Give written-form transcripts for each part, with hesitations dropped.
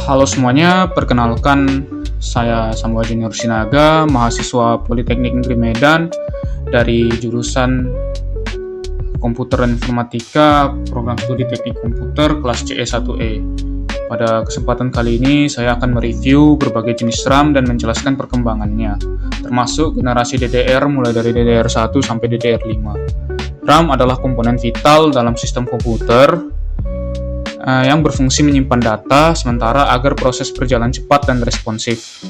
Halo semuanya, perkenalkan saya Samuel Junior Sinaga, mahasiswa Politeknik Negeri Medan dari jurusan Komputer dan Informatika, Program Studi Teknik Komputer kelas CE1E. Pada kesempatan kali ini saya akan mereview berbagai jenis RAM dan menjelaskan perkembangannya, termasuk generasi DDR mulai dari DDR1 sampai DDR5. RAM adalah komponen vital dalam sistem komputer yang berfungsi menyimpan data sementara agar proses berjalan cepat dan responsif.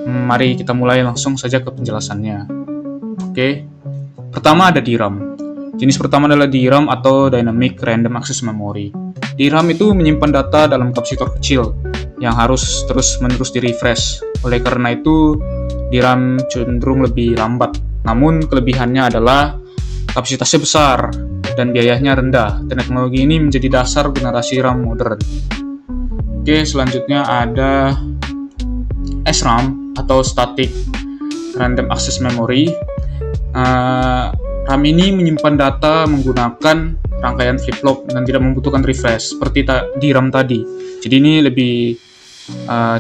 Mari kita mulai langsung saja ke penjelasannya. Oke. Pertama ada DRAM. Jenis pertama adalah DRAM atau Dynamic Random Access Memory. DRAM itu menyimpan data dalam kapasitor kecil yang harus terus-menerus di-refresh. Oleh karena itu, DRAM cenderung lebih lambat. Namun kelebihannya adalah kapasitasnya besar dan biayanya rendah. Teknologi ini menjadi dasar generasi RAM modern. Oke, selanjutnya ada SRAM atau Static Random Access Memory. RAM ini menyimpan data menggunakan rangkaian flip-flop dan tidak membutuhkan refresh seperti DRAM tadi. Jadi ini lebih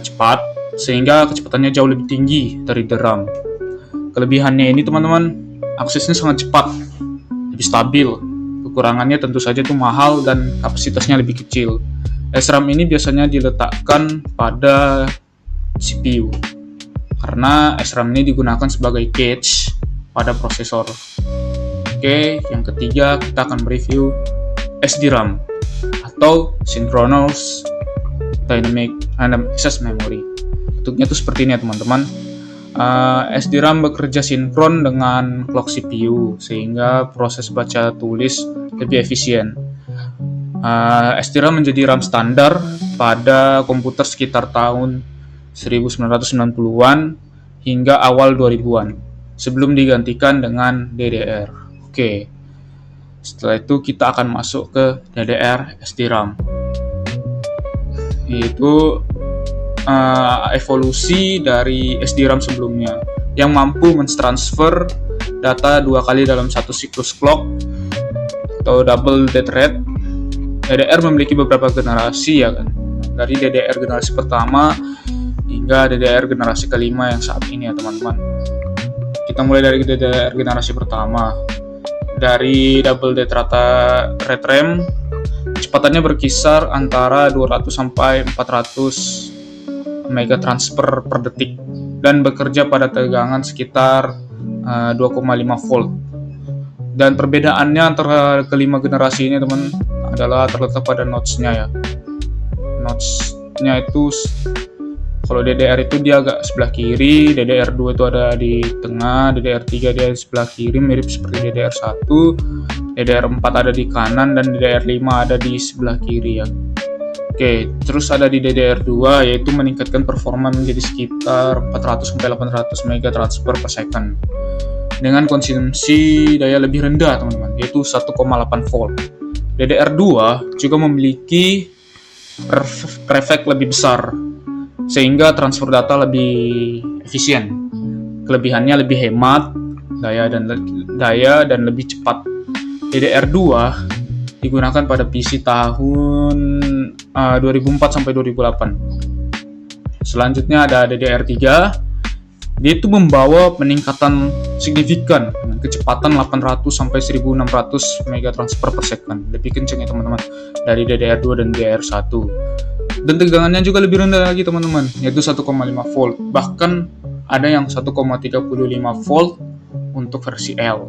cepat sehingga kecepatannya jauh lebih tinggi dari DRAM. Kelebihannya ini teman-teman, aksesnya sangat cepat, lebih stabil. Kekurangannya tentu saja itu mahal dan kapasitasnya lebih kecil. SRAM ini biasanya diletakkan pada CPU karena SRAM ini digunakan sebagai cache pada prosesor. Oke, yang ketiga kita akan mereview SDRAM atau Synchronous Dynamic Random Access Memory. Bentuknya itu seperti ini ya teman-teman. SDRAM bekerja sinkron dengan clock CPU sehingga proses baca tulis lebih efisien. SDRAM menjadi RAM standar pada komputer sekitar tahun 1990-an hingga awal 2000-an sebelum digantikan dengan DDR. Oke. Setelah itu kita akan masuk ke DDR SDRAM. Yaitu evolusi dari SDRAM sebelumnya yang mampu mentransfer data 2 kali dalam satu siklus clock atau double dead rate. DDR memiliki beberapa generasi ya kan, dari DDR generasi pertama hingga DDR generasi kelima yang saat ini ya teman-teman. Kita mulai dari DDR generasi pertama. Dari double dead rate RAM, kecepatannya berkisar antara 200 sampai 400 mega transfer per detik dan bekerja pada tegangan sekitar 2,5 volt. Dan perbedaannya antara kelima generasi ini teman adalah terletak pada notch-nya ya. Notch-nya itu kalau DDR itu dia agak sebelah kiri, DDR2 itu ada di tengah, DDR3 dia di sebelah kiri mirip seperti DDR1, DDR4 ada di kanan dan DDR5 ada di sebelah kiri ya. Oke, terus ada di DDR2 yaitu meningkatkan performa menjadi sekitar 400-800 mega transfer per second dengan konsumsi daya lebih rendah teman-teman, yaitu 1,8 volt. DDR2 juga memiliki refresh lebih besar sehingga transfer data lebih efisien. Kelebihannya lebih hemat daya dan lebih cepat. DDR2 digunakan pada PC tahun 2004 sampai 2008. Selanjutnya ada DDR3. Dia itu membawa peningkatan signifikan dengan kecepatan 800 sampai 1600 mega transfer per second. Lebih kencang ya teman-teman dari DDR2 dan DDR1. Dan tegangannya juga lebih rendah lagi teman-teman, yaitu 1,5 volt. Bahkan ada yang 1,35 volt untuk versi L.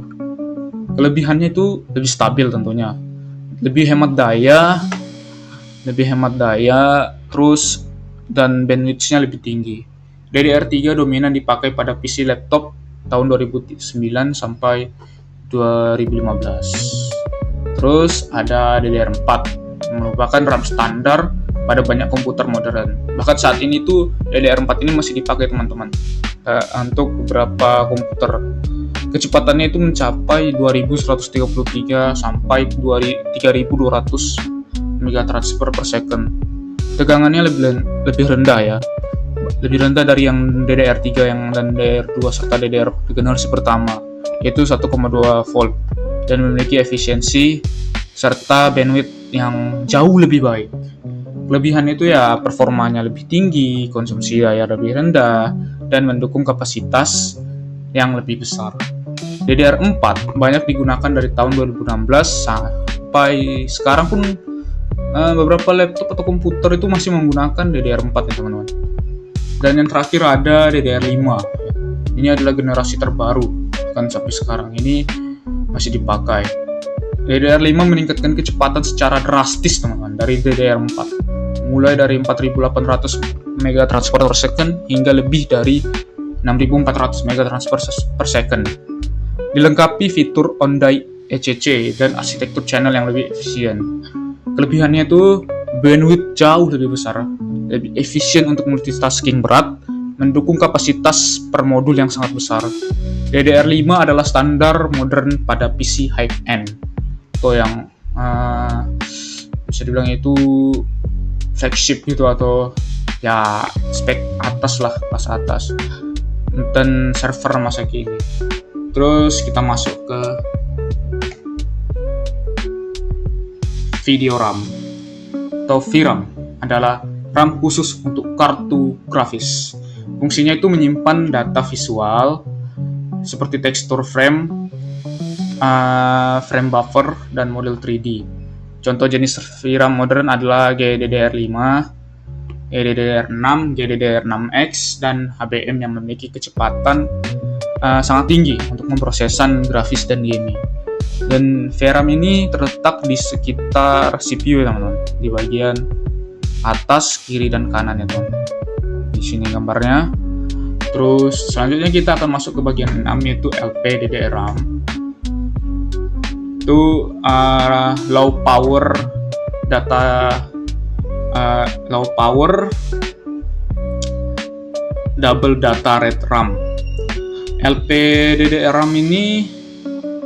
Kelebihannya itu lebih stabil tentunya, lebih hemat daya, terus dan bandwidth-nya lebih tinggi. DDR3 dominan dipakai pada PC laptop tahun 2009 sampai 2015. Terus ada DDR4 yang merupakan RAM standar pada banyak komputer modern. Bahkan saat ini tuh DDR4 ini masih dipakai teman-teman untuk beberapa komputer. Kecepatannya itu mencapai 2133 sampai 3200 mega transfer per second. Tegangannya lebih rendah ya. Lebih rendah dari yang DDR3 dan DDR2 serta DDR generasi pertama, yaitu 1,2 volt dan memiliki efisiensi serta bandwidth yang jauh lebih baik. Kelebihannya itu ya performanya lebih tinggi, konsumsi daya lebih rendah, dan mendukung kapasitas yang lebih besar. DDR4 banyak digunakan dari tahun 2016 sampai sekarang pun. Beberapa laptop atau komputer itu masih menggunakan DDR4 ya teman-teman. Dan yang terakhir ada DDR5. Ini adalah generasi terbaru, kan sampai sekarang ini masih dipakai. DDR5 meningkatkan kecepatan secara drastis teman-teman dari DDR4. Mulai dari 4800 mega transfer per second hingga lebih dari 6400 mega transfer per second. Dilengkapi fitur on-die ECC dan arsitektur channel yang lebih efisien. Kelebihannya itu bandwidth jauh lebih besar, lebih efisien untuk multitasking berat, mendukung kapasitas per modul yang sangat besar. DDR5 adalah standar modern pada PC high-end, atau yang bisa dibilang itu flagship gitu, atau ya spek atas lah, kelas atas, dan server masa kini. Terus kita masuk ke video RAM atau VRAM, adalah RAM khusus untuk kartu grafis. Fungsinya itu menyimpan data visual seperti tekstur frame, frame buffer, dan model 3D. Contoh jenis VRAM modern adalah GDDR5, GDDR6, GDDR6X, dan HBM yang memiliki kecepatan sangat tinggi untuk memprosesan grafis dan gaming. Dan VRAM ini terletak di sekitar CPU ya teman-teman, di bagian atas, kiri, dan kanan ya teman-teman. Di sini gambarnya. Terus selanjutnya kita akan masuk ke bagian 6, yaitu LPDDR-RAM. Itu low power double data rate RAM. LPDDR-RAM ini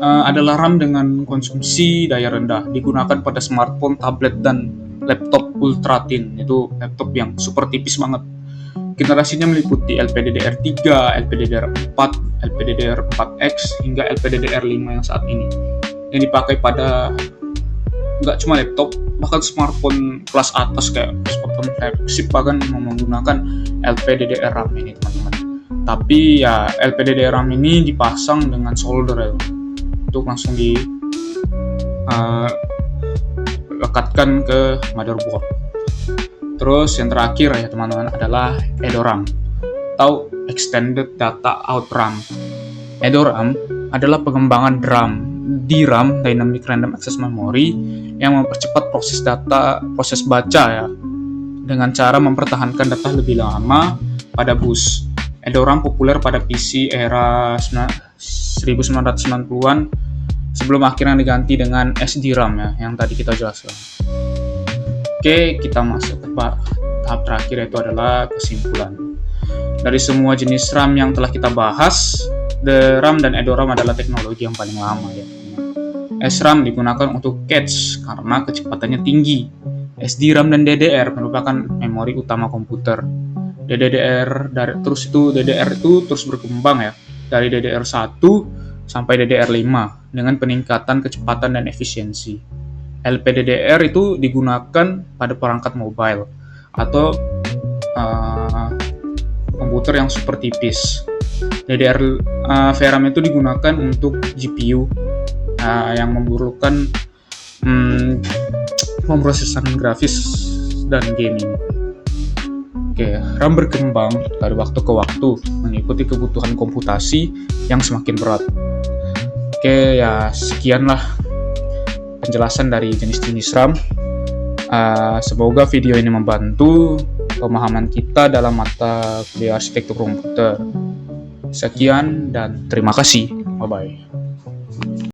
adalah RAM dengan konsumsi daya rendah, digunakan pada smartphone, tablet, dan laptop ultra thin. Itu laptop yang super tipis banget. Generasinya meliputi LPDDR3, LPDDR4, LPDDR4X, hingga LPDDR5 yang saat ini, yang dipakai pada nggak cuma laptop, bahkan smartphone kelas atas kayak smartphone flagship bahkan menggunakan LPDDR-RAM ini teman-teman. Tapi ya LPDDR-RAM ini dipasang dengan solder ya, untuk langsung lekatkan ke motherboard. Terus yang terakhir ya teman-teman adalah EDORAM atau Extended Data Out RAM. EDORAM adalah pengembangan DRAM, Dynamic Random Access Memory, yang mempercepat proses baca ya, dengan cara mempertahankan data lebih lama pada bus. EDORAM populer pada PC era 1990-an sebelum akhirnya diganti dengan SDRAM ya, yang tadi kita jelaskan. Oke, kita masuk ke tahap terakhir, yaitu adalah kesimpulan. Dari semua jenis RAM yang telah kita bahas, DRAM dan EDORAM adalah teknologi yang paling lama ya. SRAM digunakan untuk cache karena kecepatannya tinggi. SDRAM dan DDR merupakan memori utama komputer. DDR itu terus berkembang ya, dari DDR1 sampai DDR5 dengan peningkatan kecepatan dan efisiensi. LPDDR itu digunakan pada perangkat mobile atau komputer yang super tipis. VRAM itu digunakan untuk GPU yang memerlukan pemrosesan grafis dan gaming. Oke, RAM berkembang dari waktu ke waktu mengikuti kebutuhan komputasi yang semakin berat. Oke, ya sekianlah penjelasan dari jenis-jenis RAM. Semoga video ini membantu pemahaman kita dalam mata kuliah arsitektur komputer. Sekian dan terima kasih. Bye-bye.